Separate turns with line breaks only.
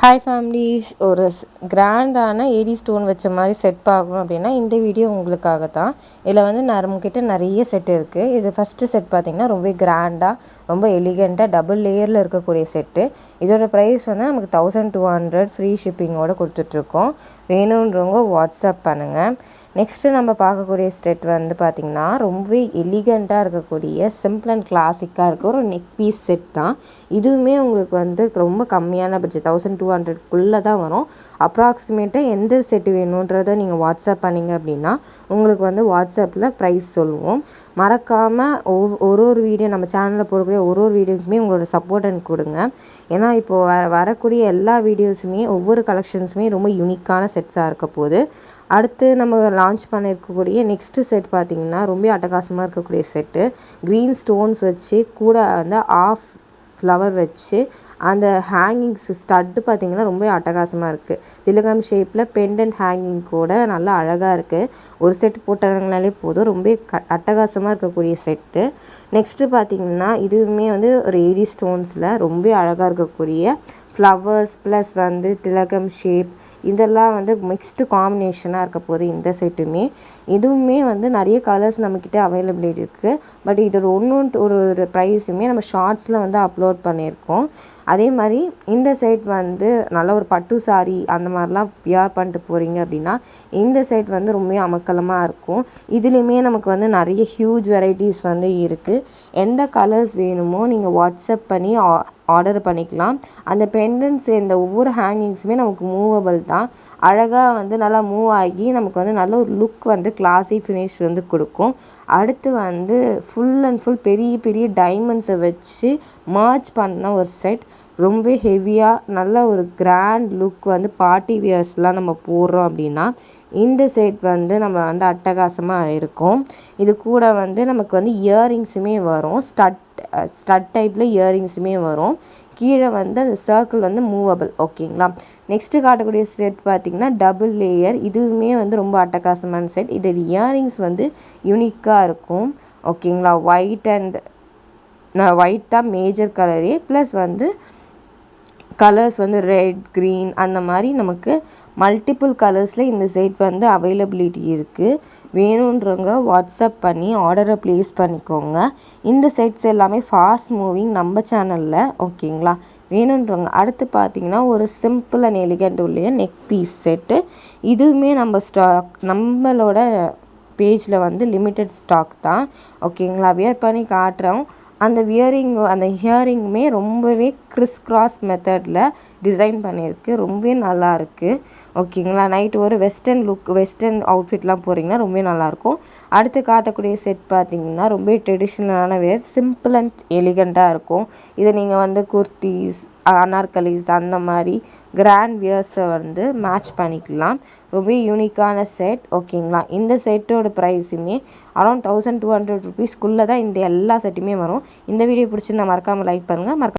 Hi families, ஒரு கிராண்டான ஏடி stone வச்ச மாதிரி செட் பார்க்கணும் அப்படின்னா இந்த வீடியோ உங்களுக்காக தான். இதில் வந்து நம்மக்கிட்ட நிறைய செட் இருக்குது. இது ஃபஸ்ட்டு செட் பார்த்திங்கன்னா ரொம்ப கிராண்டாக, ரொம்ப எலிகெண்ட்டாக டபுள் லேயரில் இருக்கக்கூடிய செட்டு. இதோட ப்ரைஸ் வந்து நமக்கு 1200 ஃப்ரீ ஷிப்பிங்கோடு கொடுத்துட்ருக்கோம். வேணுன்றவங்க வாட்ஸ்அப் பண்ணுங்கள். நெக்ஸ்ட்டு நம்ம பார்க்கக்கூடிய செட் வந்து பார்த்திங்கன்னா ரொம்பவே எலிகெண்ட்டாக இருக்கக்கூடிய சிம்பிள் அண்ட் கிளாசிக்காக இருக்க ஒரு நெக் பீஸ் செட் தான். இதுவுமே உங்களுக்கு வந்து ரொம்ப கம்மியான பட்ஜெட் 1200 தான் வரும். அப்ராக்சிமேட்டாக எந்த செட்டு வேணுன்றதை நீங்கள் வாட்ஸ்அப் பண்ணிங்க அப்படின்னா உங்களுக்கு வந்து வாட்ஸ்அப்பில் ப்ரைஸ் சொல்லுவோம். மறக்காமல் ஒரு வீடியோ நம்ம சேனலில் போடக்கூடிய ஒரு வீடியோக்குமே உங்களோட சப்போர்ட் எனக்கு கொடுங்க. ஏன்னா இப்போது வரக்கூடிய எல்லா வீடியோஸுமே ஒவ்வொரு கலெக்ஷன்ஸுமே ரொம்ப யூனிக்கான செட்ஸாக இருக்க போகுது. அடுத்து நம்ம லான்ச் பண்ணியிருக்கக்கூடிய நெக்ஸ்ட்டு செட் பார்த்திங்கன்னா ரொம்ப அட்டகாசமாக இருக்கக்கூடிய செட்டு. க்ரீன் ஸ்டோன்ஸ் வச்சு கூட வந்து ஆஃப் ஃப்ளவர் வச்சு அந்த ஹேங்கிங்ஸ் ஸ்டட்டு பார்த்திங்கன்னா ரொம்ப அட்டகாசமாக இருக்குது. திலகம் ஷேப்பில் பெண்டன்ட் ஹேங்கிங் கூட நல்லா அழகாக இருக்குது. ஒரு செட் போட்டாங்கனாலே போதும், ரொம்ப அட்டகாசமாக இருக்கக்கூடிய செட்டு. நெக்ஸ்ட்டு பார்த்திங்கன்னா இதுவுமே வந்து ஒரு ஏடி ஸ்டோன்ஸில் ரொம்ப அழகாக இருக்கக்கூடிய ஃப்ளவர்ஸ் ப்ளஸ் வந்து திலகம் ஷேப் இதெல்லாம் வந்து மிக்ஸ்டு காம்பினேஷனாக இருக்க போது இந்த செட்டுமே. இதுவுமே வந்து நிறைய கலர்ஸ் நம்மக்கிட்ட அவைலபிலிட்டி இருக்குது. பட் இதோட ஒரு ப்ரைஸுமே நம்ம ஷார்ட்ஸில் வந்து அப்லோட் பண்ணியிருக்கோம். அதே மாதிரி இந்த செட் வந்து நல்ல ஒரு பட்டு சாரி அந்த மாதிரிலாம் வியர் பண்ணிட்டு போகிறீங்க அப்படின்னா இந்த செட் வந்து ரொம்ப அமக்கலமாக இருக்கும். இதுலேயுமே நமக்கு வந்து நிறைய ஹியூஜ் வெரைட்டிஸ் வந்து இருக்குது. எந்த கலர்ஸ் வேணுமோ நீங்கள் வாட்ஸ்அப் பண்ணி ஆர்டர் பண்ணிக்கலாம். அந்த பெண்டன்ட்ஸ் இந்த ஒவ்வொரு ஹேங்கிங்ஸுமே நமக்கு மூவபிள் தான். அழகாக வந்து நல்லா மூவ் ஆகி நமக்கு வந்து நல்ல ஒரு லுக் வந்து கிளாஸி ஃபினிஷ் வந்து கொடுக்கும். அடுத்து வந்து ஃபுல் அண்ட் ஃபுல் பெரிய பெரிய டைமண்ட்ஸை வச்சு மர்ஜ் பண்ண ஒரு செட். ரொம்ப ஹெவியாக நல்ல ஒரு கிராண்ட் லுக் வந்து பார்ட்டி வியர்ஸ்லாம் நம்ம போடுறோம் அப்படின்னா இந்த செட் வந்து நம்ம வந்து அட்டகாசமாக இருக்கும். இது கூட வந்து நமக்கு வந்து இயரிங்ஸுமே வரும். ஸ்டட் டைப்பில் இயரிங்ஸுமே வரும். கீழே வந்து அந்த சர்க்கிள் வந்து மூவபிள். ஓகேங்களா. நெக்ஸ்ட்டு காட்டக்கூடிய செட் பார்த்திங்கன்னா டபுள் லேயர். இதுவுமே வந்து ரொம்ப அட்டகாசமான செட். இது இயரிங்ஸ் வந்து யூனிக்காக இருக்கும். ஓகேங்களா. ஒயிட் தான் மேஜர் கலரே. ப்ளஸ் வந்து கலர்ஸ் வந்து ரெட், க்ரீன் அந்த மாதிரி நமக்கு மல்டிபிள் கலர்ஸில் இந்த செட் வந்து அவைலபிலிட்டி இருக்குது. வேணுன்றவங்க வாட்ஸ்அப் பண்ணி ஆர்டரை ப்ளேஸ் பண்ணிக்கோங்க. இந்த செட்ஸ் எல்லாமே ஃபாஸ்ட் மூவிங் நம்ம சேனலில். ஓகேங்களா. வேணுன்றவங்க அடுத்து பார்த்திங்கன்னா ஒரு சிம்பிள் அண்ட் எலிகண்ட் உள்ள நெக் பீஸ் செட்டு. இதுவுமே நம்மளோட பேஜில் வந்து லிமிட்டட் ஸ்டாக் தான். ஓகேங்களா. வியர் பண்ணி காட்டுறோம். அந்த ஹியரிங்குமே ரொம்பவே கிறிஸ் மெத்தடில் டிசைன் பண்ணியிருக்கு. ரொம்பவே நல்லா இருக்குது. ஓகேங்களா. நைட்டு ஒரு வெஸ்டர்ன் அவுட்ஃபிட்லாம் போகிறீங்கன்னா ரொம்ப நல்லாயிருக்கும். அடுத்து காட்டக்கூடிய செட் பார்த்திங்கன்னா ரொம்ப ட்ரெடிஷ்னலான வேர், சிம்பிள் அண்ட் எலிகண்ட்டாக இருக்கும். இதை நீங்கள் வந்து குர்த்திஸ், அனார்கலிஸ் அந்த மாதிரி கிராண்ட் வியர்ஸை வந்து மேட்ச் பண்ணிக்கலாம். ரொம்ப யூனிக்கான செட். ஓகேங்களா. இந்த செட்டோட ப்ரைஸுமே அரௌண்ட் 1200 ருபீஸ்க்குள்ளே தான் இந்த எல்லா செட்டுமே வரும். இந்த வீடியோ பிடிச்சிருந்தா மறக்காமல் லைக் பண்ணுங்கள்.